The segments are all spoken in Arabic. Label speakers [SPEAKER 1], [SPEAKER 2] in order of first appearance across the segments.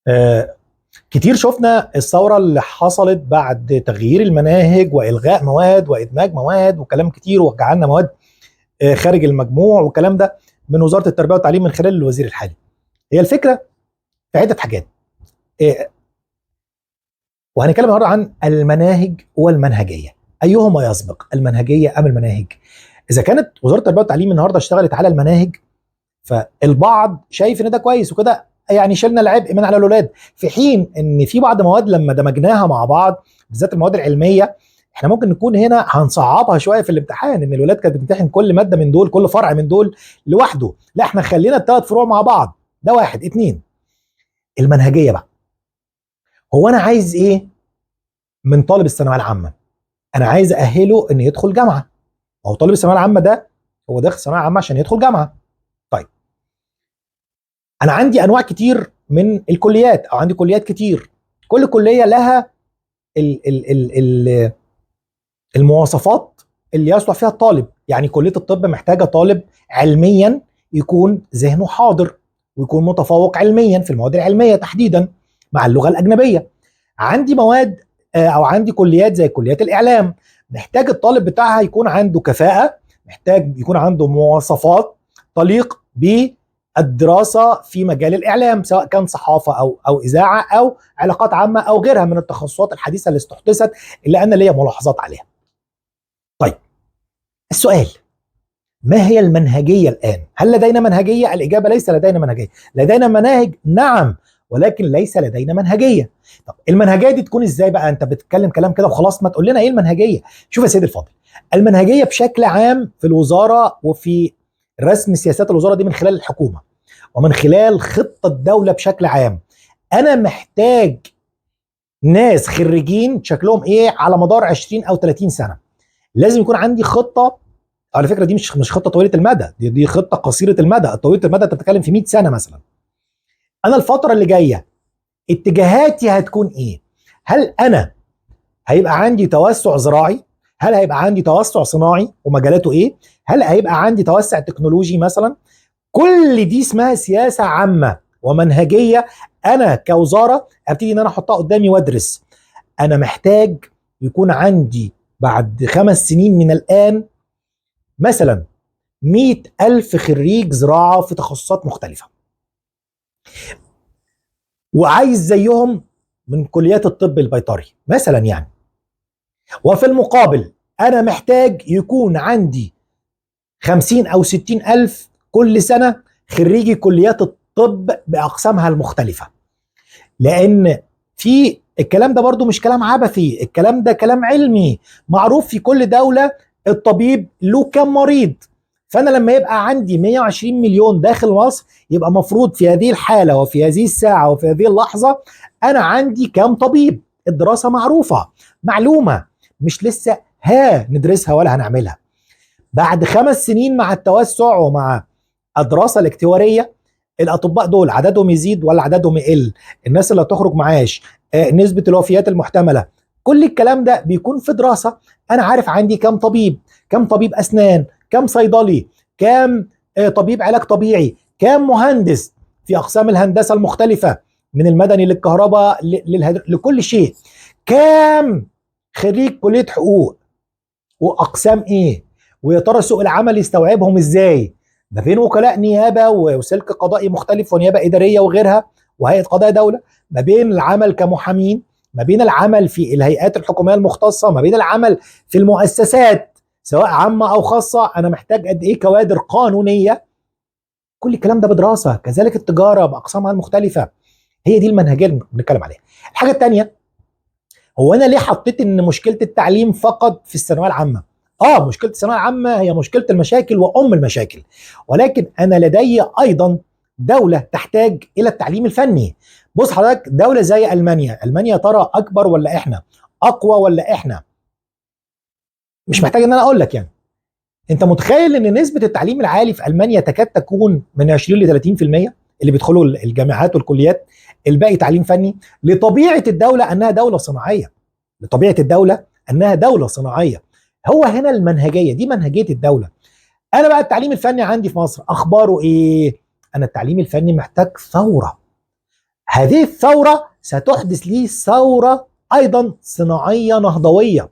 [SPEAKER 1] آه، كتير شفنا الثورة اللي حصلت بعد تغيير المناهج وإلغاء مواد وإدماج مواد وكلام كتير، وجعلنا مواد خارج المجموع والكلام ده من وزارة التربية والتعليم من خلال الوزير الحالي. هي الفكرة في عدة حاجات. آه، وهنتكلم النهارده عن المناهج والمنهجية. أيهما يسبق، المنهجية أم المناهج؟ إذا كانت وزارة التربية والتعليم النهارده اشتغلت على المناهج، فالبعض شايف ان ده كويس وكده، يعني شلنا العبء من على الاولاد، في حين ان في بعض مواد لما دمجناها مع بعض، بالذات المواد العلميه، احنا ممكن نكون هنا هنصعبها شويه في الامتحان، ان الولاد كانت بتمتحن كل ماده من دول، كل فرع من دول لوحده، لا احنا خلينا الثلاث فروع مع بعض. ده واحد. اتنين، المنهجيه بقى. هو انا عايز ايه من طالب الثانويه العامه؟ انا عايز اهله ان يدخل جامعه. هو طالب الثانويه العامه ده هو داخل ثانويه عامه عشان يدخل جامعه. طيب، انا عندي انواع كتير من الكليات، او عندي كليات كتير، كل كليه لها ال ال ال ال المواصفات اللي يصلح فيها الطالب. يعني كليه الطب محتاجه طالب علميا يكون ذهنه حاضر، ويكون متفوق علميا في المواد العلميه تحديدا مع اللغه الاجنبيه. عندي مواد او عندي كليات زي كليات الاعلام، محتاج الطالب بتاعها يكون عنده كفاءه، محتاج يكون عنده مواصفات تليق بالدراسه في مجال الاعلام، سواء كان صحافه او اذاعه او علاقات عامه او غيرها من التخصصات الحديثه اللي استحدثت، اللي انا ليا ملاحظات عليها. طيب، السؤال: ما هي المنهجيه الان؟ هل لدينا منهجيه؟ الاجابه: ليس لدينا منهجيه. لدينا مناهج، نعم، ولكن ليس لدينا منهجيه. طب المنهجيه دي تكون ازاي بقى؟ انت بتتكلم كلام كده وخلاص، ما تقول لنا ايه المنهجيه. شوف يا سيدي الفاضل، المنهجيه بشكل عام في الوزاره وفي رسم سياسات الوزاره دي من خلال الحكومه ومن خلال خطه الدوله بشكل عام. انا محتاج ناس خريجين شكلهم ايه على مدار 20 او 30 سنه. لازم يكون عندي خطه. على فكره دي مش خطه طويله المدى، دي خطه قصيره المدى. طويله المدى انت بتتكلم في 100 سنه مثلا. انا الفتره اللي جايه اتجاهاتي هتكون ايه؟ هل انا هيبقى عندي توسع زراعي؟ هل هيبقى عندي توسع صناعي ومجالاته ايه؟ هل هيبقى عندي توسع تكنولوجي مثلا؟ كل دي اسمها سياسه عامه ومنهجيه. انا كوزاره ابتدي ان انا احطها قدامي وادرس. انا محتاج يكون عندي بعد 5 سنين من الان مثلا 100,000 خريج زراعة في تخصصات مختلفة، وعايز زيهم من كليات الطب البيطري مثلا يعني. وفي المقابل أنا محتاج يكون عندي 50 أو 60,000 كل سنة خريجي كليات الطب بأقسامها المختلفة. لأن في الكلام ده برضو مش كلام عبثي، الكلام ده كلام علمي معروف. في كل دولة الطبيب له كم مريض. فأنا لما يبقى عندي 120 مليون داخل مصر، يبقى مفروض في هذه الحالة وفي هذه الساعة وفي هذه اللحظة أنا عندي كم طبيب. الدراسة معروفة، معلومة، مش لسه ندرسها ولا هنعملها. بعد 5 سنين مع التوسع ومع الدراسة الاكتوارية، الاطباء دول عددهم يزيد ولا عددهم يقل؟ الناس اللي هتخرج معاش، نسبه الوفيات المحتمله، كل الكلام ده بيكون في دراسه. انا عارف عندي كم طبيب، كم طبيب اسنان، كم صيدلي، كم طبيب علاج طبيعي، كم مهندس في اقسام الهندسه المختلفه، من المدني للكهرباء لكل شيء، كم خريج كليه حقوق واقسام ايه، ويا ترى سوق العمل يستوعبهم ازاي، ما بين وكلاء نيابه وسلك قضائي مختلف ونيابه اداريه وغيرها وهيئه قضاء دوله، ما بين العمل كمحامين، ما بين العمل في الهيئات الحكوميه المختصه، ما بين العمل في المؤسسات سواء عامه او خاصه. انا محتاج قد ايه كوادر قانونيه. كل الكلام ده بدراسه. كذلك التجاره باقسامها المختلفه. هي دي المنهجيه اللي بنتكلم عليها. الحاجه الثانيه: هو انا ليه حطيت ان مشكله التعليم فقط في الثانويه العامه؟ مشكله الثانويه العامه هي مشكله المشاكل وام المشاكل، ولكن انا لدي ايضا دوله تحتاج الى التعليم الفني. بص حضرتك، دوله زي المانيا ترى اكبر ولا احنا؟ اقوى ولا احنا؟ مش محتاج ان انا اقول لك يعني. انت متخيل ان نسبه التعليم العالي في المانيا تكاد تكون من 20 ل 30% اللي بيدخلوا الجامعات والكليات، الباقي تعليم فني. لطبيعه الدوله انها دوله صناعيه، لطبيعه الدوله انها دوله صناعيه. هو هنا المنهجيه دي منهجيه الدوله. انا بقى التعليم الفني عندي في مصر اخباره ايه؟ انا التعليم الفني محتاج ثوره. هذه الثوره ستحدث لي ثوره ايضا صناعيه نهضويه،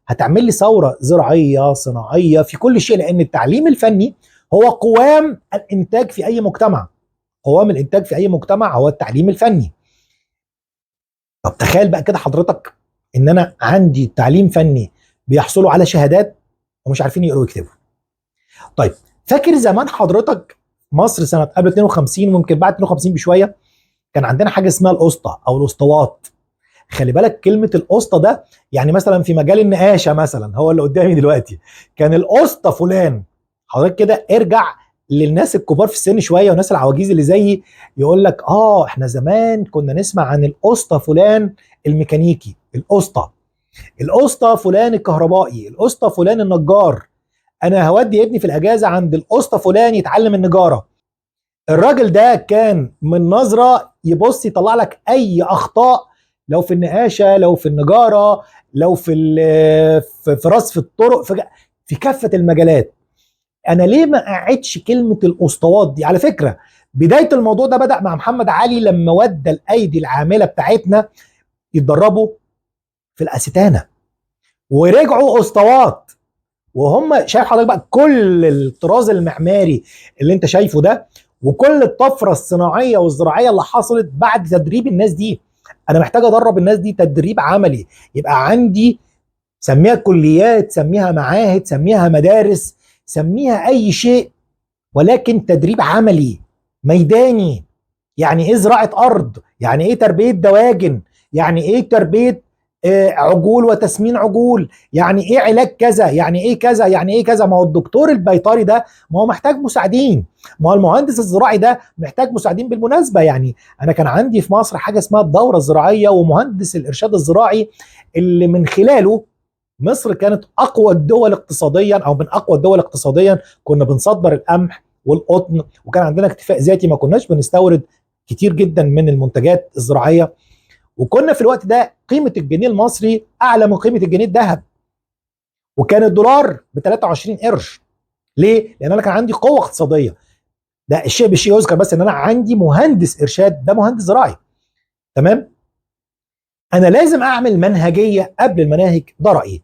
[SPEAKER 1] هتعمل لي ثوره زراعيه صناعيه في كل شيء، لان التعليم الفني هو قوام الانتاج في اي مجتمع. قوام الانتاج في اي مجتمع هو التعليم الفني. طب تخيل بقى كده حضرتك ان انا عندي تعليم فني بيحصلوا على شهادات ومش عارفين يقروا ويكتبوا. طيب فاكر زمان حضرتك مصر سنه قبل 52 ويمكن بعد 52 بشويه كان عندنا حاجه اسمها الاسطى او الاسطوات. خلي بالك كلمه الاسطى ده يعني مثلا في مجال النقاشه مثلا هو اللي قدامي دلوقتي كان الاسطى فلان. حضرتك كده ارجع للناس الكبار في السن شويه والناس العواجيز اللي زيي، يقول لك احنا زمان كنا نسمع عن الاسطى فلان الميكانيكي، الاسطى فلان الكهربائي، الاسطى فلان النجار. انا هودي ابني في الاجازه عند الاسطى فلان يتعلم النجاره. الراجل ده كان من نظره يبص يطلع لك اي اخطاء، لو في النقاشه، لو في النجاره، لو في رصف الطرق، في كافه المجالات. انا ليه ما اعدش كلمه الاسطوات دي؟ على فكره بدايه الموضوع ده بدا مع محمد علي لما ودى الايدي العامله بتاعتنا يتدربوا في الاستانه ورجعوا اسطوات. وهم شايف حضرتك بقى كل الطراز المعماري اللي انت شايفه ده وكل الطفره الصناعيه والزراعيه اللي حصلت بعد تدريب الناس دي. انا محتاج ادرب الناس دي تدريب عملي، يبقى عندي سميها كليات، سميها معاهد، سميها مدارس، سميها اي شيء، ولكن تدريب عملي ميداني. يعني ايه زراعه ارض، يعني ايه تربيه دواجن، يعني ايه تربيه عجول وتسمين عجول، يعني ايه علاج كذا، يعني ايه كذا، يعني ايه كذا. ما هو الدكتور البيطري ده ما هو محتاج مساعدين، ما هو المهندس الزراعي ده محتاج مساعدين. بالمناسبه يعني انا كان عندي في مصر حاجه اسمها الدوره الزراعيه ومهندس الارشاد الزراعي، اللي من خلاله مصر كانت اقوى الدول اقتصاديا او من اقوى الدول اقتصاديا. كنا بنصدر القمح والقطن وكان عندنا اكتفاء ذاتي، ما كناش بنستورد كتير جدا من المنتجات الزراعيه. وكنا في الوقت ده قيمه الجنيه المصري اعلى من قيمه الجنيه الذهب، وكان الدولار ب 23 قرش. ليه؟ لان انا كان عندي قوه اقتصاديه. ده الشيء بالشيء يذكر، بس ان انا عندي مهندس ارشاد ده مهندس زراعي. تمام؟ انا لازم اعمل منهجيه قبل المناهج، ده رايي.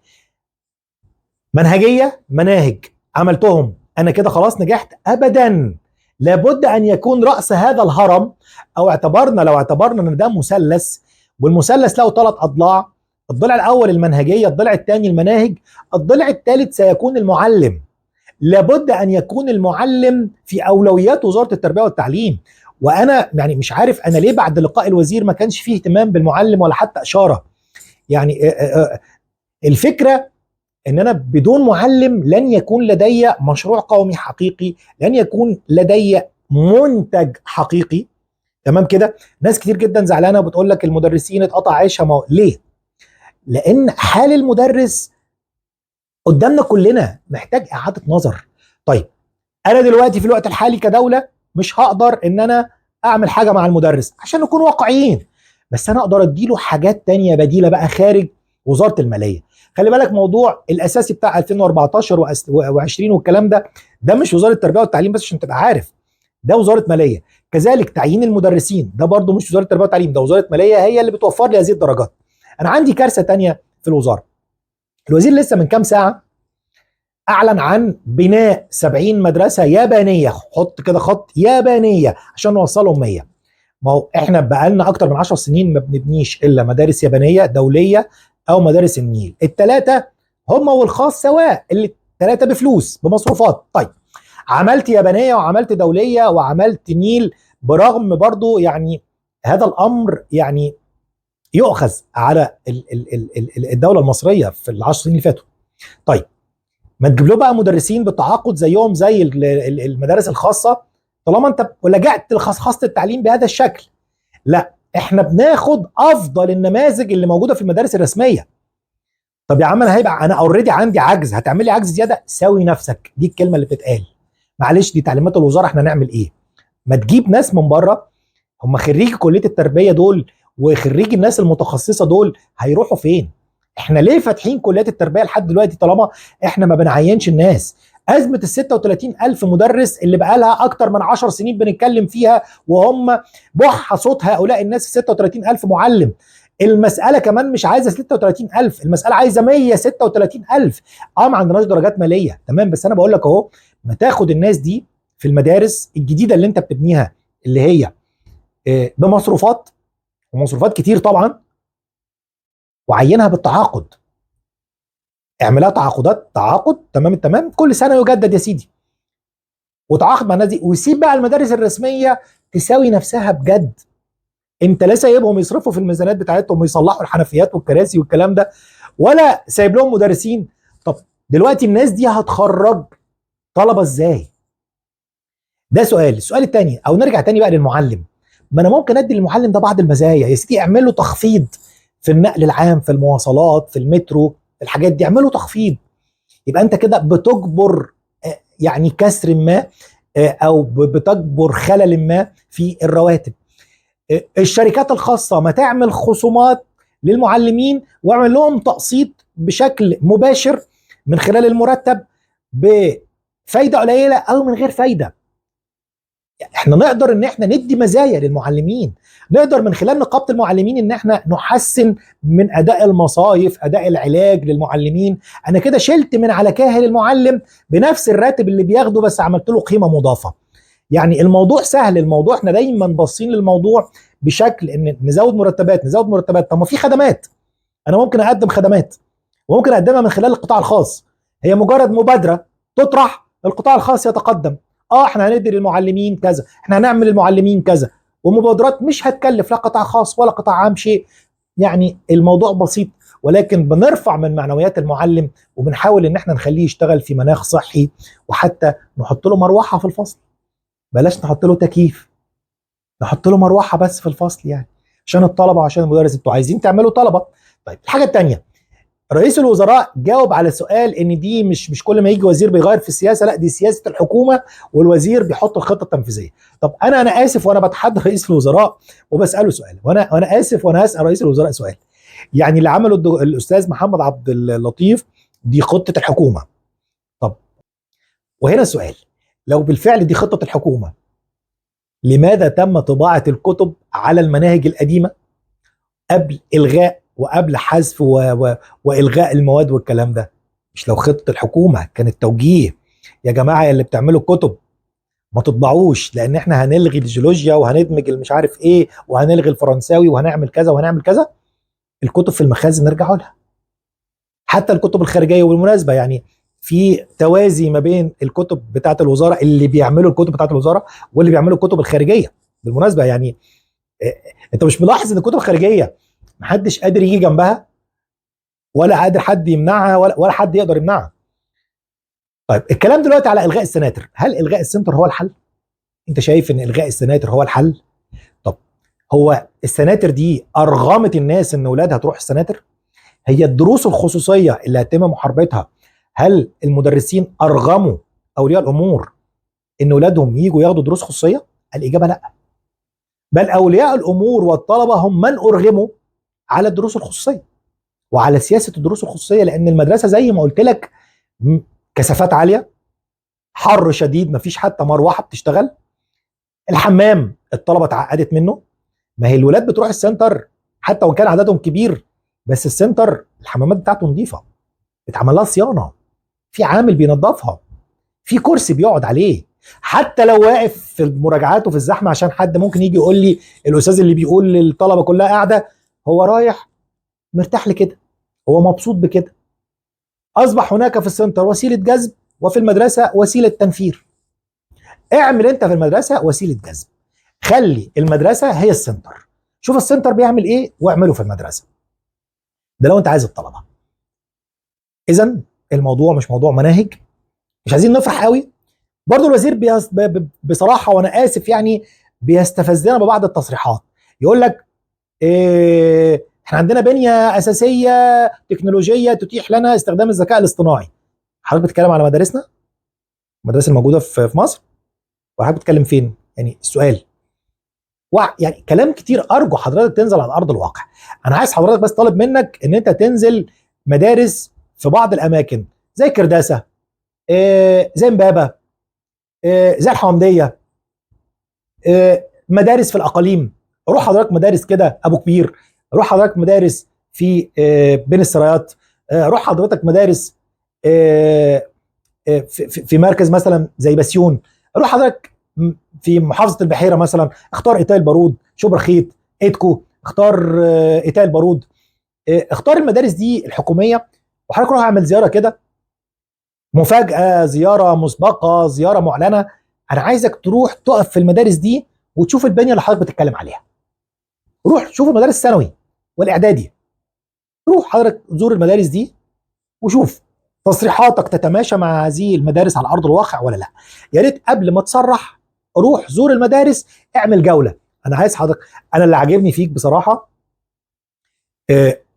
[SPEAKER 1] مناهج عملتهم انا كده خلاص نجحت؟ ابدا. لابد ان يكون راس هذا الهرم، او لو اعتبرنا ان ده مثلث والمثلث له 3 اضلاع، الضلع الاول المنهجيه، الضلع الثاني المناهج، الضلع الثالث سيكون المعلم. لابد ان يكون المعلم في اولويات وزاره التربيه والتعليم. وانا يعني مش عارف انا ليه بعد لقاء الوزير ما كانش فيه اهتمام بالمعلم ولا حتى اشاره. يعني الفكره ان انا بدون معلم لن يكون لدي مشروع قومي حقيقي، لن يكون لدي منتج حقيقي. تمام كده؟ ناس كتير جدا زعلانه وبتقول لك المدرسين اتقطع عيشها. ليه؟ لان حال المدرس قدامنا كلنا محتاج اعاده نظر. طيب انا دلوقتي في الوقت الحالي كدوله مش هقدر ان انا اعمل حاجه مع المدرس عشان نكون واقعيين، بس انا اقدر اديله حاجات تانية بديله بقى خارج وزاره الماليه. خلي بالك موضوع الاساسي بتاع 2014 و20 والكلام ده مش وزاره التربيه والتعليم بس، عشان تبقى عارف ده وزاره ماليه. كذلك تعيين المدرسين ده برضو مش وزاره التربيه والتعليم، ده وزاره ماليه هي اللي بتوفر لي هذه الدرجات. انا عندي كارثه تانية في الوزاره. الوزير لسه من كام ساعه اعلن عن بناء 70 مدرسه يابانيه، حط كده خط يابانيه عشان نوصلهم 100. ما هو احنا بقالنا اكتر من 10 سنين ما بنبنيش الا مدارس يابانيه دوليه او مدارس النيل، الثلاثه هم والخاص سواء، اللي الثلاثه بفلوس بمصروفات. طيب عملت يابانيه وعملت دوليه وعملت نيل، برغم برضو يعني هذا الامر يعني يؤخذ على الدوله المصريه في العشر سنين اللي فاتوا. طيب ما تجيب له بقى مدرسين بالتعاقد زيهم زي المدارس الخاصه، طالما انت لجأت لخصخصه التعليم بهذا الشكل. لا، احنا بناخد افضل النماذج اللي موجوده في المدارس الرسميه. طب يا عم انا هيبقى انا اوريدي عندي عجز، هتعمل لي عجز زياده؟ ساوي نفسك، دي الكلمه اللي بتتقال. معلش دي تعليمات الوزاره، احنا نعمل ايه؟ ما تجيب ناس من بره، هم خريجي كليه التربيه دول وخريجي الناس المتخصصه دول هيروحوا فين؟ احنا ليه فاتحين كليات التربيه لحد دلوقتي طالما احنا ما بنعينش الناس؟ ازمه ال 36,000 مدرس اللي بقى لها اكتر من 10 سنين بنتكلم فيها، وهم بح صوت هؤلاء الناس. 36,000 معلم. المساله كمان مش عايزه 36,000، المساله عايزه 136,000. ما عندناش درجات ماليه، تمام، بس انا بقول لك اهو، ما تاخد الناس دي في المدارس الجديده اللي انت بتبنيها، اللي هي بمصروفات، ومصروفات كتير طبعا، وعينها بالتعاقد. اعملها تعاقدات، تعاقد تمام التمام، كل سنه يجدد يا سيدي، وتعاقد مع الناس دي، وسيب بقى المدارس الرسميه تساوي نفسها بجد. انت لا سايبهم يصرفوا في الميزانات بتاعتهم ويصلحوا الحنفيات والكراسي والكلام ده، ولا سايب لهم مدرسين. طب دلوقتي الناس دي هتخرج طلبه ازاي؟ ده سؤال. السؤال الثاني، او نرجع تاني بقى للمعلم، ما انا ممكن ادي للمعلم ده بعض المزايا يا سيدي، اعمل له تخفيض في النقل العام، في المواصلات، في المترو، الحاجات دي اعمل له تخفيض. يبقى انت كده بتجبر يعني كسر ما، او بتجبر خلل ما في الرواتب. الشركات الخاصة ما تعمل خصومات للمعلمين، واعمل لهم تقسيط بشكل مباشر من خلال المرتب بفايدة قليلة او من غير فايدة. احنا نقدر ان احنا ندي مزايا للمعلمين، نقدر من خلال نقابة المعلمين ان احنا نحسن من اداء المصايف، اداء العلاج للمعلمين. انا كده شلت من على كاهل المعلم بنفس الراتب اللي بياخده، بس عملت له قيمة مضافة. يعني الموضوع سهل، الموضوع احنا دايما باصين للموضوع بشكل ان نزود مرتبات نزود مرتبات. طب ما في خدمات، انا ممكن اقدم خدمات وممكن اقدمها من خلال القطاع الخاص، هي مجرد مبادرة تطرح، القطاع الخاص يتقدم، احنا هندي للمعلمين كذا، احنا هنعمل للمعلمين كذا، ومبادرات مش هتكلف لا قطاع خاص ولا قطاع عام شيء. يعني الموضوع بسيط، ولكن بنرفع من معنويات المعلم، وبنحاول ان احنا نخليه يشتغل في مناخ صحي، وحتى نحط له مروحة في الفصل، بلاش نحط له تكييف، نحط له مروحة بس في الفصل، يعني عشان الطلبة وعشان المدرس. انتوا عايزين تعملوا طلبة. طيب الحاجة التانية، رئيس الوزراء جاوب على سؤال ان دي مش كل ما يجي وزير بيغير في السياسه، لا دي سياسه الحكومه والوزير بيحط الخطه التنفيذيه. طب انا اسف، وانا بتحدى رئيس الوزراء وبساله سؤال، وانا اسف، وانا هسال رئيس الوزراء سؤال. يعني اللي عمله الاستاذ محمد عبد اللطيف دي خطه الحكومه. طب وهنا السؤال، لو بالفعل دي خطه الحكومه، لماذا تم طباعه الكتب على المناهج القديمه قبل الغاء وقبل حذف والغاء المواد والكلام ده؟ مش لو خطه الحكومه كان التوجيه يا جماعه يا اللي بتعملوا الكتب ما تطبعوش، لان احنا هنلغي الجيولوجيا وهندمج المش عارف ايه وهنلغي الفرنساوي وهنعمل كذا وهنعمل كذا، الكتب في المخازن نرجعوا لها. حتى الكتب الخارجيه، وبالمناسبه يعني في توازي ما بين الكتب بتاعه الوزاره اللي بيعملوا الكتب بتاعه الوزاره واللي بيعملوا الكتب الخارجيه. بالمناسبه يعني انت مش ملاحظ ان الكتب الخارجيه محدش قادر يجي جنبها، ولا قادر حد يمنعها، ولا حد يقدر يمنعها؟ طيب الكلام دلوقتي على الغاء السناتر، هل الغاء السنتر هو الحل؟ انت شايف ان الغاء السناتر هو الحل؟ طب هو السناتر دي ارغمت الناس ان اولادها تروح السناتر؟ هي الدروس الخصوصيه اللي هيتم محاربتها، هل المدرسين ارغموا اولياء الامور ان اولادهم يجوا ياخدوا دروس خصوصيه؟ الاجابه لا، بل اولياء الامور والطلبه هم من ارغموا على الدروس الخصوصيه وعلى سياسه الدروس الخصوصيه، لان المدرسه زي ما قلت لك كثافات عاليه، حر شديد، مفيش حتى مروحه بتشتغل، الحمام الطلبه اتعقدت منه. ما هي الولاد بتروح السنتر حتى وان كان عددهم كبير، بس السنتر الحمامات بتاعته نظيفه، بيتعمل لها صيانه، في عامل بينظفها، في كرسي بيقعد عليه. حتى لو واقف في المراجعات وفي الزحمه، عشان حد ممكن يجي يقول لي الاستاذ اللي بيقول للطلبه كلها قاعده، هو رايح مرتاح لكده، هو مبسوط بكده. اصبح هناك في السنتر وسيله جذب، وفي المدرسه وسيله تنفير. اعمل انت في المدرسه وسيله جذب، خلي المدرسه هي السنتر، شوف السنتر بيعمل ايه واعمله في المدرسه. ده لو انت عايز الطلبه. اذا الموضوع مش موضوع مناهج، مش عايزين نفرح قوي. برضو الوزير بصراحه وانا اسف يعني بيستفزنا ببعض التصريحات، يقول لك احنا عندنا بنيه اساسيه تكنولوجيه تتيح لنا استخدام الذكاء الاصطناعي. حضرتك بتتكلم على مدارسنا، المدارس الموجوده في مصر، وحضرتك بتتكلم فين؟ يعني السؤال يعني كلام كتير. ارجو حضرتك تنزل على ارض الواقع. انا عايز حضرتك بس طالب منك ان انت تنزل مدارس في بعض الاماكن زي كرداسه، زي امبابه، زي الحومديه، مدارس في الاقاليم. روح حضرتك مدارس كده ابو كبير، روح حضرتك مدارس في بين السرايات، روح حضرتك مدارس في مركز مثلا زي بسيون، روح حضرتك في محافظه البحيره مثلا، اختار ايتال البارود، شبرا خيط، ايدكو، اختار ايتال البارود، اختار المدارس دي الحكوميه، وحضرتك روح اعمل زياره كده مفاجاه، زياره مسبقه، زياره معلنه. انا عايزك تروح تقف في المدارس دي وتشوف البنيه اللي حضرتك بتتكلم عليها. روح شوف المدارس الثانوي والاعدادي، روح حضرتك زور المدارس دي وشوف تصريحاتك تتماشى مع هذه المدارس على ارض الواقع ولا لا. يا ريت قبل ما تصرح روح زور المدارس، اعمل جوله. انا عايز حضرتك، انا اللي عاجبني فيك بصراحه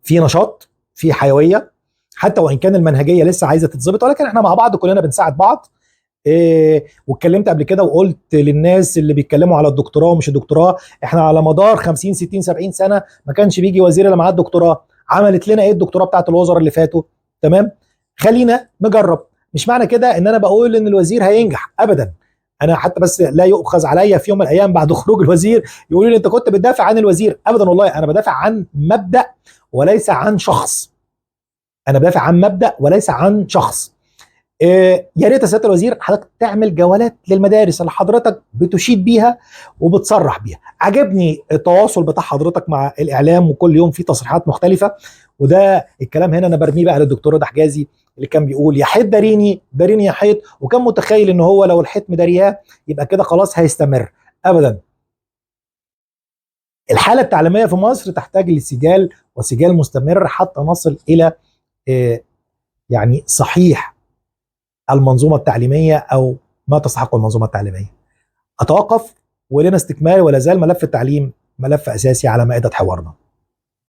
[SPEAKER 1] في نشاط، في حيويه، حتى وان كان المنهجيه لسه عايزه تتظبط، ولكن احنا مع بعض كلنا بنساعد بعض. واتكلمت قبل كده وقلت للناس اللي بيتكلموا على الدكتوراه ومش الدكتوراه، احنا على مدار 50 60 70 سنه ما كانش بيجي وزير الا معاه الدكتوراه. عملت لنا ايه الدكتوراه بتاعت الوزراء اللي فاتوا؟ تمام، خلينا نجرب. مش معنى كده ان انا بقول ان الوزير هينجح ابدا. انا حتى بس لا يؤخذ عليا في يوم من الايام بعد خروج الوزير يقولوا لي انت كنت بتدافع عن الوزير. ابدا والله، انا بدافع عن مبدأ وليس عن شخص. انا بدافع عن مبدأ وليس عن شخص. يا ريت يا سياده الوزير حضرتك تعمل جولات للمدارس اللي حضرتك بتشيد بيها وبتصرح بيها. عجبني التواصل بتاع حضرتك مع الاعلام، وكل يوم في تصريحات مختلفه. وده الكلام هنا انا برميه بقى للدكتور رضا حجازي اللي كان بيقول يا حيط داريني داريني يا حيط، وكان متخيل ان هو لو الحيط مدارياه يبقى كده خلاص هيستمر. ابدا، الحاله التعليميه في مصر تحتاج لسجال وسجال مستمر حتى نصل الى يعني صحيح المنظومه التعليميه او ما تستحقه المنظومه التعليميه. اتوقف ولنا استكمال، ولا زال ملف التعليم ملف اساسي على مائده حوارنا.